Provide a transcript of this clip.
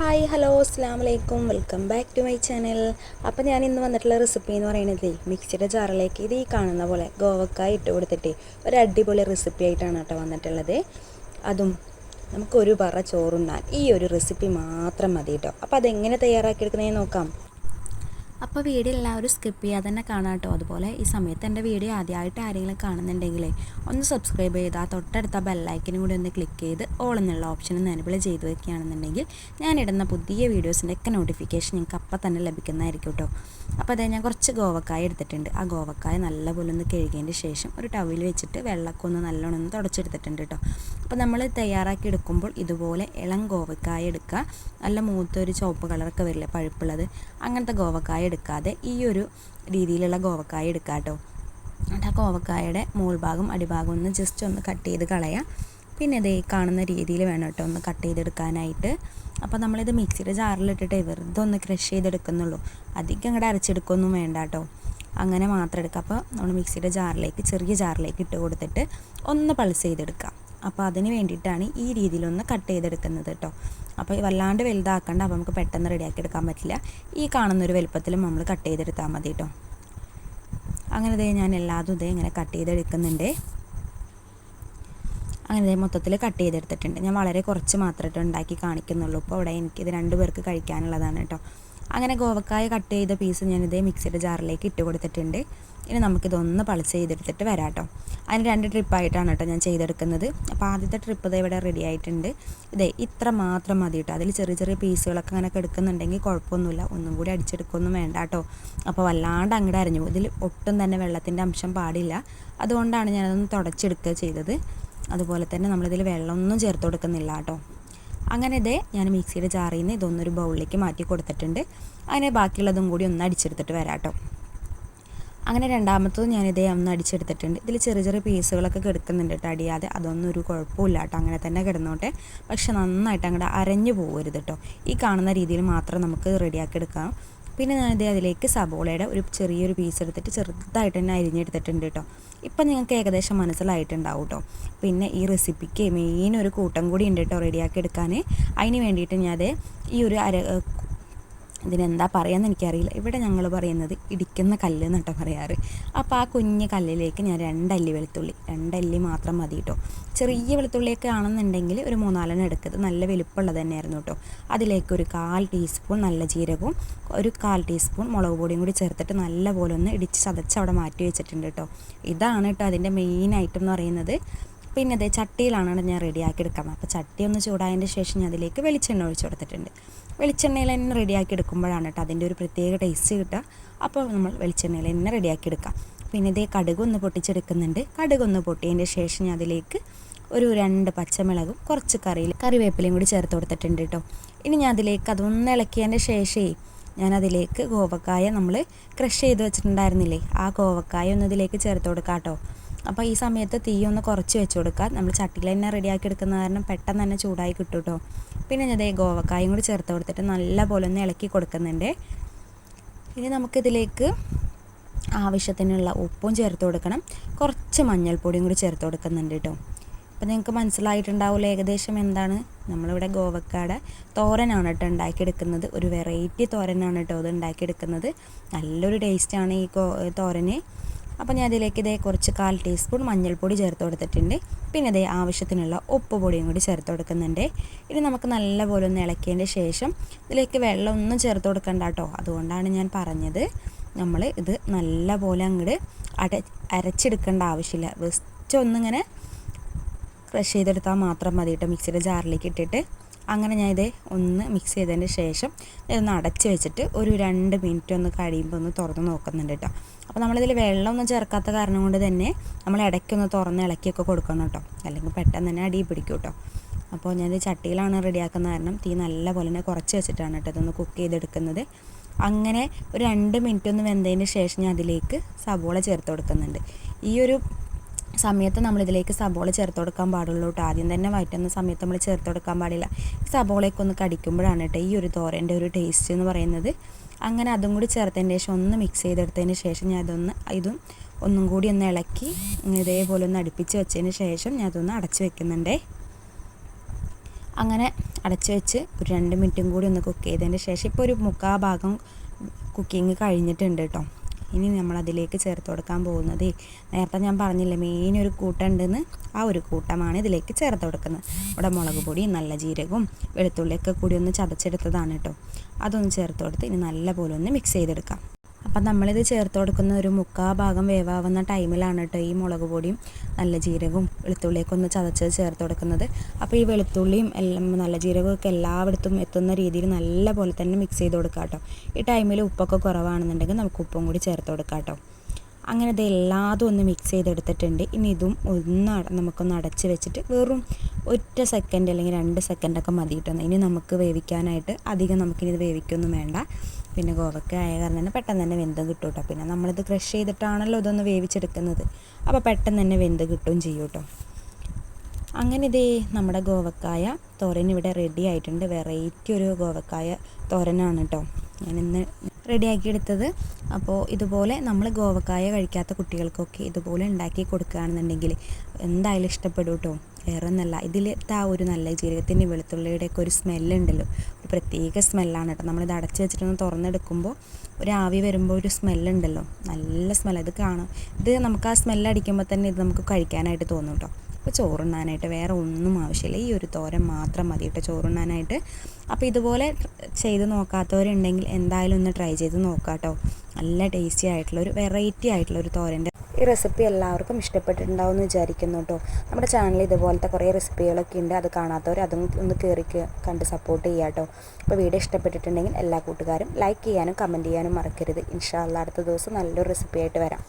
Hi hello അസ്സാം വലൈക്കും welcome back to my channel. അപ്പോൾ ഞാൻ ഇന്ന് വന്നിട്ടുള്ള റെസിപ്പി എന്ന് പറയുന്നത് മിക്സിയുടെ ജാറിലേക്ക് ഇത് ഈ കാണുന്ന പോലെ ഗോവക്കായ ഇട്ട് കൊടുത്തിട്ട് ഒരു അടിപൊളി റെസിപ്പി ആയിട്ടാണ് കേട്ടോ വന്നിട്ടുള്ളത്. അതും നമുക്കൊരു പറ ചോറുണ്ണാൻ ഈ ഒരു റെസിപ്പി മാത്രം മതി കേട്ടോ. അപ്പോൾ അതെങ്ങനെ തയ്യാറാക്കിയെടുക്കുന്നതെന്ന് നോക്കാം. അപ്പോൾ വീഡിയോ എല്ലാവരും സ്കിപ്പ് ചെയ്യാതെ തന്നെ കാണാം കേട്ടോ. അതുപോലെ ഈ സമയത്ത് എൻ്റെ വീഡിയോ ആദ്യമായിട്ട് ആരെങ്കിലും കാണുന്നുണ്ടെങ്കിൽ ഒന്ന് സബ്സ്ക്രൈബ് ചെയ്ത് ആ തൊട്ടടുത്ത ബെല്ലൈക്കനും കൂടി ഒന്ന് ക്ലിക്ക് ചെയ്ത് ഓൾ എന്നുള്ള ഓപ്ഷൻ എനേബിൾ ചെയ്ത് വെക്കുകയാണെന്നുണ്ടെങ്കിൽ ഞാനിടുന്ന പുതിയ വീഡിയോസിൻ്റെ ഒക്കെ നോട്ടിഫിക്കേഷൻ നിങ്ങൾക്ക് അപ്പം തന്നെ ലഭിക്കുന്നതായിരിക്കും കേട്ടോ. അപ്പോൾ അതേ ഞാൻ കുറച്ച് ഗോവക്കായ എടുത്തിട്ടുണ്ട്. ആ ഗോവക്കായ നല്ലപോലെ ഒന്ന് കഴുകിയതിൻ്റെ ശേഷം ഒരു ടവലിൽ വെച്ചിട്ട് വെള്ളമൊക്കെ ഒന്ന് നല്ലോണം ഒന്ന് തുടച്ചെടുത്തിട്ടുണ്ട് കേട്ടോ. അപ്പോൾ നമ്മൾ തയ്യാറാക്കി എടുക്കുമ്പോൾ ഇതുപോലെ ഇളം ഗോവക്കായ എടുക്കുക. നല്ല മൂത്തൊരു ചുവപ്പ് കളറൊക്കെ വരില്ല പഴുപ്പുള്ളത്, അങ്ങനത്തെ ഗോവക്കായ എടുക്കാതെ ഈ ഒരു രീതിയിലുള്ള ഗോവക്കായ എടുക്കുക കേട്ടോ. എന്നിട്ട് ആ ഗോവക്കായയുടെ മുകൾ ഭാഗം അടിഭാഗം ഒന്ന് ജസ്റ്റ് ഒന്ന് കട്ട് ചെയ്ത് കളയാം. പിന്നെ ഇത് കാണുന്ന രീതിയിൽ വേണം കേട്ടോ ഒന്ന് കട്ട് ചെയ്തെടുക്കാനായിട്ട്. അപ്പോൾ നമ്മളിത് മിക്സിയുടെ ജാറിലിട്ടിട്ട് വെറുതെ ഒന്ന് ക്രഷ് ചെയ്തെടുക്കുന്നുള്ളൂ, അധികം അങ്ങോട്ട് അരച്ചെടുക്കൊന്നും വേണ്ട കേട്ടോ. അങ്ങനെ മാത്രം എടുക്കുക. അപ്പോൾ നമ്മൾ മിക്സിയുടെ ജാറിലേക്ക് ചെറിയ ജാറിലേക്ക് ഇട്ട് കൊടുത്തിട്ട് ഒന്ന് പൾസ് ചെയ്തെടുക്കാം. അപ്പോൾ അതിന് വേണ്ടിയിട്ടാണ് ഈ രീതിയിലൊന്ന് കട്ട് ചെയ്തെടുക്കുന്നത് കേട്ടോ. അപ്പോൾ വല്ലാണ്ട് വലുതാക്കണ്ട, അപ്പോൾ നമുക്ക് പെട്ടെന്ന് റെഡിയാക്കി എടുക്കാൻ പറ്റില്ല. ഈ കാണുന്നൊരു വലുപ്പത്തിലും നമ്മൾ കട്ട് ചെയ്തെടുത്താൽ മതി കേട്ടോ. അങ്ങനെ ഞാൻ എല്ലാതും ഇങ്ങനെ കട്ട് ചെയ്തെടുക്കുന്നുണ്ട്. അങ്ങനെ മൊത്തത്തിൽ കട്ട് ചെയ്തെടുത്തിട്ടുണ്ട്. ഞാൻ വളരെ കുറച്ച് മാത്രമായിട്ട് ഉണ്ടാക്കി കാണിക്കുന്നുള്ളൂ. ഇപ്പോൾ ഇവിടെ എനിക്കിത് 2 പേർക്ക് കഴിക്കാനുള്ളതാണ് കേട്ടോ. അങ്ങനെ ഗോവക്കായ കട്ട് ചെയ്ത പീസ് ഞാനിതേ മിക്സിയുടെ ജാറിലേക്ക് ഇട്ട് കൊടുത്തിട്ടുണ്ട്. ഇനി നമുക്കിതൊന്ന് പൾസ് ചെയ്തെടുത്തിട്ട് വരാം കേട്ടോ. അതിന് 2 ട്രിപ്പായിട്ടാണ് കേട്ടോ ഞാൻ ചെയ്തെടുക്കുന്നത്. അപ്പോൾ ആദ്യത്തെ ട്രിപ്പ് ഇവിടെ റെഡി ആയിട്ടുണ്ട്. ഇത്ര മാത്രം മതി കേട്ടോ. അതിൽ ചെറിയ ചെറിയ പീസുകളൊക്കെ അങ്ങനെ എടുക്കുന്നുണ്ടെങ്കിൽ കുഴപ്പമൊന്നുമില്ല, ഒന്നും കൂടി അടിച്ചെടുക്കൊന്നും വേണ്ട കേട്ടോ. അപ്പോൾ വല്ലാണ്ട് അങ്ങോട്ട് അരിഞ്ഞു പോകും. ഇതിൽ ഒട്ടും തന്നെ വെള്ളത്തിൻ്റെ അംശം പാടില്ല, അതുകൊണ്ടാണ് ഞാനതൊന്ന് തുടച്ചെടുക്കുക ചെയ്തത്. അതുപോലെ തന്നെ നമ്മളിതിൽ വെള്ളമൊന്നും ചേർത്ത് കൊടുക്കുന്നില്ല കേട്ടോ. അങ്ങനെ ഞാൻ മിക്സിയുടെ ജാറിൽ നിന്ന് ഇതൊന്നൊരു ബൗളിലേക്ക് മാറ്റി കൊടുത്തിട്ടുണ്ട്. അങ്ങനെ ബാക്കിയുള്ളതും കൂടി ഒന്ന് അടിച്ചെടുത്തിട്ട് വരാം കേട്ടോ. അങ്ങനെ രണ്ടാമത്തത് ഞാനിതേ ഒന്ന് അടിച്ചെടുത്തിട്ടുണ്ട്. ഇതിൽ ചെറിയ ചെറിയ പീസുകളൊക്കെ കിടക്കുന്നുണ്ട് കേട്ടോ അടിയാതെ, അതൊന്നും ഒരു കുഴപ്പമില്ല കേട്ടോ, അങ്ങനെ തന്നെ കിടന്നോട്ടെ. പക്ഷെ നന്നായിട്ട് അങ്ങോട്ട് അരഞ്ഞു പോകരുത് കേട്ടോ. ഈ കാണുന്ന രീതിയിൽ മാത്രം നമുക്ക് റെഡിയാക്കി എടുക്കാം. പിന്നെ ഞാനിതേ അതിലേക്ക് സബോളയുടെ ഒരു ചെറിയൊരു പീസ് എടുത്തിട്ട് ചെറുതായിട്ട് തന്നെ അരിഞ്ഞെടുത്തിട്ടുണ്ട് കേട്ടോ. ഇപ്പം നിങ്ങൾക്ക് ഏകദേശം മനസ്സിലായിട്ടുണ്ടാവും കേട്ടോ. പിന്നെ ഈ റെസിപ്പിക്ക് മെയിൻ ഒരു കൂട്ടം കൂടി ഉണ്ട് കേട്ടോ റെഡിയാക്കി എടുക്കാൻ. അതിന് വേണ്ടിയിട്ട് ഞാൻ ഈ ഒരു ഇതിനെന്താ പറയുകയെന്ന് എനിക്കറിയില്ല. ഇവിടെ ഞങ്ങൾ പറയുന്നത് ഇടിക്കുന്ന കല്ല് എന്നിട്ടോ പറയാറ്. അപ്പോൾ ആ കുഞ്ഞ് കല്ലിലേക്ക് ഞാൻ 2 അല്ലി വെളുത്തുള്ളി, 2 അല്ലി മാത്രം മതി കേട്ടോ. ചെറിയ വെളുത്തുള്ളിയൊക്കെ ആണെന്നുണ്ടെങ്കിൽ ഒരു 3-4 എടുക്കുന്നത് നല്ല വലുപ്പമുള്ളത് തന്നെയായിരുന്നു കേട്ടോ. അതിലേക്ക് ഒരു 1/4 ടീസ്പൂൺ നല്ല ജീരകവും ഒരു 1/4 ടീസ്പൂൺ മുളക് പൊടിയും കൂടി ചേർത്തിട്ട് നല്ലപോലെ ഒന്ന് ഇടിച്ച് ചതച്ച് അവിടെ മാറ്റി വെച്ചിട്ടുണ്ട് കേട്ടോ. ഇതാണ് കേട്ടോ അതിൻ്റെ മെയിൻ ഐറ്റം എന്ന് പറയുന്നത്. പിന്നെ ചട്ടിയിലാണ് ഞാൻ റെഡിയാക്കി എടുക്കുന്നത്. അപ്പോൾ ചട്ടി ഒന്ന് ചൂടായതിൻ്റെ ശേഷം ഞാൻ അതിലേക്ക് വെളിച്ചെണ്ണ ഒഴിച്ച് കൊടുത്തിട്ടുണ്ട്. വെളിച്ചെണ്ണയിൽ തന്നെ റെഡിയാക്കി എടുക്കുമ്പോഴാണ് കേട്ടോ അതിൻ്റെ ഒരു പ്രത്യേക ടേസ്റ്റ് കിട്ടുക. അപ്പോൾ നമ്മൾ വെളിച്ചെണ്ണയിൽ തന്നെ റെഡിയാക്കി എടുക്കാം. പിന്നെ കടുക് ഒന്ന് പൊട്ടിച്ചെടുക്കുന്നുണ്ട്. കടുക് ഒന്ന് പൊട്ടിയതിൻ്റെ ശേഷം ഞാൻ അതിലേക്ക് ഒരു 2 പച്ചമുളകും കുറച്ച് കറിവേപ്പിലയും കൂടി ചേർത്ത് കൊടുത്തിട്ടുണ്ട് കേട്ടോ. ഇനി ഞാൻ അതിലേക്ക് അതൊന്ന് ഇളക്കിയതിൻ്റെ ശേഷമേ ഞാനതിലേക്ക് ഗോവക്കായ നമ്മൾ ക്രഷ് ചെയ്ത് വെച്ചിട്ടുണ്ടായിരുന്നില്ലേ, ആ ഗോവക്കായ ഒന്ന് ഇതിലേക്ക് ചേർത്ത് കൊടുക്കാം കേട്ടോ. അപ്പോൾ ഈ സമയത്ത് തീ ഒന്ന് കുറച്ച് വെച്ച് കൊടുക്കുക. നമ്മൾ ചട്ടിയിൽ തന്നെ റെഡിയാക്കി എടുക്കുന്ന കാരണം പെട്ടെന്ന് തന്നെ ചൂടായി കിട്ടും കേട്ടോ. പിന്നെ ഞാൻ ഗോവക്കായും കൂടി ചേർത്ത് കൊടുത്തിട്ട് നല്ല പോലെ ഒന്ന് ഇളക്കി കൊടുക്കുന്നുണ്ട്. ഇനി നമുക്കിതിലേക്ക് ആവശ്യത്തിനുള്ള ഉപ്പും ചേർത്ത് കൊടുക്കണം, കുറച്ച് മഞ്ഞൾപ്പൊടിയും കൂടി ചേർത്ത് കൊടുക്കുന്നുണ്ട് കേട്ടോ. അപ്പോൾ നിങ്ങൾക്ക് മനസ്സിലായിട്ടുണ്ടാവില്ല ഏകദേശം എന്താണ്. നമ്മളിവിടെ ഗോവക്കായുടെ തോരനാണ് കേട്ടോ ഉണ്ടാക്കിയെടുക്കുന്നത്. ഒരു വെറൈറ്റി തോരനാണ് കേട്ടോ ഇത് ഉണ്ടാക്കിയെടുക്കുന്നത്. നല്ലൊരു ടേസ്റ്റാണ് ഈ തോരന്. അപ്പോൾ ഞാൻ അതിലേക്ക് കുറച്ച് 1/4 ടീസ്പൂൺ മഞ്ഞൾപ്പൊടി ചേർത്ത് കൊടുത്തിട്ടുണ്ട്. പിന്നെ ആവശ്യത്തിനുള്ള ഉപ്പ് പൊടിയും കൂടി ചേർത്ത് കൊടുക്കുന്നുണ്ട്. ഇനി നമുക്ക് നല്ലപോലെ ഒന്ന് ഇളക്കിയതിൻ്റെ ശേഷം ഇതിലേക്ക് വെള്ളമൊന്നും ചേർത്ത് കൊടുക്കണ്ട കേട്ടോ. അതുകൊണ്ടാണ് ഞാൻ പറഞ്ഞത് നമ്മൾ ഇത് നല്ലപോലെ അങ്ങോട്ട് അരച്ചെടുക്കേണ്ട ആവശ്യമില്ല. ജസ്റ്റ് ഒന്നിങ്ങനെ ക്രഷ് ചെയ്തെടുത്താൽ മാത്രം മതി കേട്ടോ മിക്സിയുടെ ജാറിലേക്ക് ഇട്ടിട്ട്. അങ്ങനെ ഞാൻ ഒന്ന് മിക്സ് ചെയ്തതിന് ശേഷം ഇതൊന്ന് അടച്ച് വെച്ചിട്ട് ഒരു 2 മിനിറ്റ് ഒന്ന് കഴിയുമ്പോൾ ഒന്ന് തുറന്ന് നോക്കുന്നുണ്ട് കേട്ടോ. അപ്പോൾ നമ്മളിതിൽ വെള്ളമൊന്നും ചേർക്കാത്ത കാരണം കൊണ്ട് തന്നെ നമ്മൾ ഇടയ്ക്കൊന്ന് തുറന്ന് ഇളക്കിയൊക്കെ കൊടുക്കണം കേട്ടോ, അല്ലെങ്കിൽ പെട്ടെന്ന് തന്നെ അടി പിടിക്കും കേട്ടോ. അപ്പോൾ ഞാനിത് ചട്ടിയിലാണ് റെഡിയാക്കുന്ന കാരണം തീ നല്ല പോലെ തന്നെ കുറച്ച് വെച്ചിട്ടാണ് കേട്ടോ ഇതൊന്ന് കുക്ക് ചെയ്തെടുക്കുന്നത്. അങ്ങനെ ഒരു 2 മിനിറ്റ് ഒന്ന് വെന്തതിന് ശേഷം ഞാൻ അതിലേക്ക് സബോള ചേർത്ത് കൊടുക്കുന്നുണ്ട്. ഈ ഒരു സമയത്ത് നമ്മളിതിലേക്ക് സബോള ചേർത്ത് കൊടുക്കാൻ പാടുള്ളൂ കേട്ടോ. ആദ്യം തന്നെ വഴറ്റുന്ന സമയത്ത് നമ്മൾ ചേർത്ത് കൊടുക്കാൻ പാടില്ല. ഈ സബോളയൊക്കെ ഒന്ന് കടിക്കുമ്പോഴാണ് കേട്ടോ ഈ ഒരു തോരൻ്റെ ഒരു ടേസ്റ്റ് എന്ന് പറയുന്നത്. അങ്ങനെ അതും കൂടി ചേർത്തതിന് ശേഷം ഒന്ന് മിക്സ് ചെയ്തെടുത്തതിന് ശേഷം ഞാൻ ഇതും ഒന്നും കൂടി ഒന്ന് ഇളക്കി ഇതേപോലെ ഒന്ന് അടുപ്പിച്ച് വെച്ചതിന് ശേഷം ഞാൻ അതൊന്ന് അടച്ച് വെക്കുന്നുണ്ടേ. അങ്ങനെ അടച്ച് വെച്ച് ഒരു 2 മിനിറ്റും കൂടി ഒന്ന് കുക്ക് ചെയ്തതിന് ശേഷം ഇപ്പോൾ ഒരു 3/4 ഭാഗം കുക്കിംഗ് കഴിഞ്ഞിട്ടുണ്ട് കേട്ടോ. ഇനി നമ്മളതിലേക്ക് ചേർത്ത് കൊടുക്കാൻ പോകുന്നത് നേരത്തെ ഞാൻ പറഞ്ഞില്ലേ മെയിൻ ഒരു കൂട്ടുണ്ടെന്ന്, ആ ഒരു കൂട്ടമാണ് ഇതിലേക്ക് ചേർത്ത് കൊടുക്കുന്നത്. ഇവിടെ മുളക് പൊടി, നല്ല ജീരകവും വെളുത്തുള്ളിയൊക്കെ കൂടി ഒന്ന് ചതച്ചെടുത്തതാണ് കേട്ടോ. അതൊന്ന് ചേർത്ത് കൊടുത്ത് ഇനി നല്ലപോലെ ഒന്ന് മിക്സ് ചെയ്തെടുക്കാം. അപ്പം നമ്മളിത് ചേർത്ത് കൊടുക്കുന്ന ഒരു 3/4 ഭാഗം വേവാവുന്ന ടൈമിലാണ് കേട്ടോ ഈ മുളക് പൊടിയും നല്ല ജീരകവും വെളുത്തുള്ളിയൊക്കെ ഒന്ന് ചതച്ചത് ചേർത്ത് കൊടുക്കുന്നത്. അപ്പോൾ ഈ വെളുത്തുള്ളിയും എല്ലാം നല്ല ജീരകവും ഒക്കെ എല്ലായിടത്തും എത്തുന്ന രീതിയിൽ നല്ല പോലെ തന്നെ മിക്സ് ചെയ്ത് കൊടുക്കാം കേട്ടോ. ഈ ടൈമിൽ ഉപ്പൊക്കെ കുറവാണെന്നുണ്ടെങ്കിൽ നമുക്ക് ഉപ്പും കൂടി ചേർത്ത് കൊടുക്കാം കേട്ടോ. അങ്ങനെ ഇത് എല്ലാതും ഒന്ന് മിക്സ് ചെയ്തെടുത്തിട്ടുണ്ട്. ഇനി ഇതും നമുക്കൊന്ന് അടച്ച് വെച്ചിട്ട് വെറും 1 സെക്കൻഡ് അല്ലെങ്കിൽ 2 സെക്കൻഡൊക്കെ മതി കേട്ടോ. ഇനി നമുക്ക് വേവിക്കാനായിട്ട് അധികം നമുക്കിനി ഇത് വേവിക്കൊന്നും വേണ്ട. പിന്നെ ഗോവക്ക ആയ കാരണം തന്നെ പെട്ടെന്ന് തന്നെ വെന്ത് കിട്ടും കേട്ടോ. പിന്നെ നമ്മളിത് ക്രഷ് ചെയ്തിട്ടാണല്ലോ ഇതൊന്ന് വേവിച്ചെടുക്കുന്നത്, അപ്പോൾ പെട്ടെന്ന് തന്നെ വെന്ത് കിട്ടുകയും ചെയ്യും കേട്ടോ. അങ്ങനെ ഇതേ നമ്മുടെ ഗോവക്കായ തോരൻ ഇവിടെ റെഡി ആയിട്ടുണ്ട്. വെറൈറ്റി ഒരു ഗോവക്കായ തോരനാണ് കേട്ടോ ഞാനിന്ന് റെഡിയാക്കി എടുത്തത്. അപ്പോൾ ഇതുപോലെ നമ്മൾ ഗോവക്കായ കഴിക്കാത്ത കുട്ടികൾക്കൊക്കെ ഇതുപോലെ ഉണ്ടാക്കി കൊടുക്കുകയാണെന്നുണ്ടെങ്കിൽ എന്തായാലും ഇഷ്ടപ്പെടും കേട്ടോ. വേറെ ഒന്നല്ല, ഇതിലത്തെ ആ ഒരു നല്ല ജീരകത്തിൻ്റെ വെളുത്തുള്ളിയുടെയൊക്കെ ഒരു സ്മെല്ലുണ്ടല്ലോ, ഒരു പ്രത്യേക സ്മെല്ലാണ് കേട്ടോ. നമ്മളിത് അടച്ച് വെച്ചിട്ടൊന്ന് തുറന്നെടുക്കുമ്പോൾ ഒരു ആവി വരുമ്പോൾ ഒരു സ്മെല്ലുണ്ടല്ലോ, നല്ല സ്മെല്ല്. ഇത് നമുക്ക് ആ സ്മെല്ലടിക്കുമ്പോൾ തന്നെ ഇത് നമുക്ക് കഴിക്കാനായിട്ട് തോന്നും കേട്ടോ. അപ്പോൾ ചോറുണ്ണാനായിട്ട് വേറെ ഒന്നും ആവശ്യമില്ല, ഈ ഒരു തോരൻ മാത്രം മതി കേട്ടോ ചോറുണ്ണാനായിട്ട്. അപ്പോൾ ഇതുപോലെ ചെയ്ത് നോക്കാത്തവരുണ്ടെങ്കിൽ എന്തായാലും ഒന്ന് ട്രൈ ചെയ്ത് നോക്കാം കേട്ടോ. നല്ല ടേസ്റ്റി ആയിട്ടുള്ളൊരു വെറൈറ്റി ആയിട്ടുള്ളൊരു തോരൻ്റെ ഈ റെസിപ്പി എല്ലാവർക്കും ഇഷ്ടപ്പെട്ടിട്ടുണ്ടാവും എന്ന് വിചാരിക്കുന്നു കേട്ടോ. നമ്മുടെ ചാനലിൽ ഇതുപോലത്തെ കുറേ റെസിപ്പികളൊക്കെ ഉണ്ട്, അത് കാണാത്തവർ അതും ഒന്ന് കയറി കണ്ട് സപ്പോർട്ട് ചെയ്യുക കേട്ടോ. അപ്പോൾ വീഡിയോ ഇഷ്ടപ്പെട്ടിട്ടുണ്ടെങ്കിൽ എല്ലാ കൂട്ടുകാരും ലൈക്ക് ചെയ്യാനും കമൻറ്റ് ചെയ്യാനും മറക്കരുത്. ഇൻഷാ അല്ലാഹ് അടുത്ത ദിവസം നല്ലൊരു റെസിപ്പി ആയിട്ട് വരാം.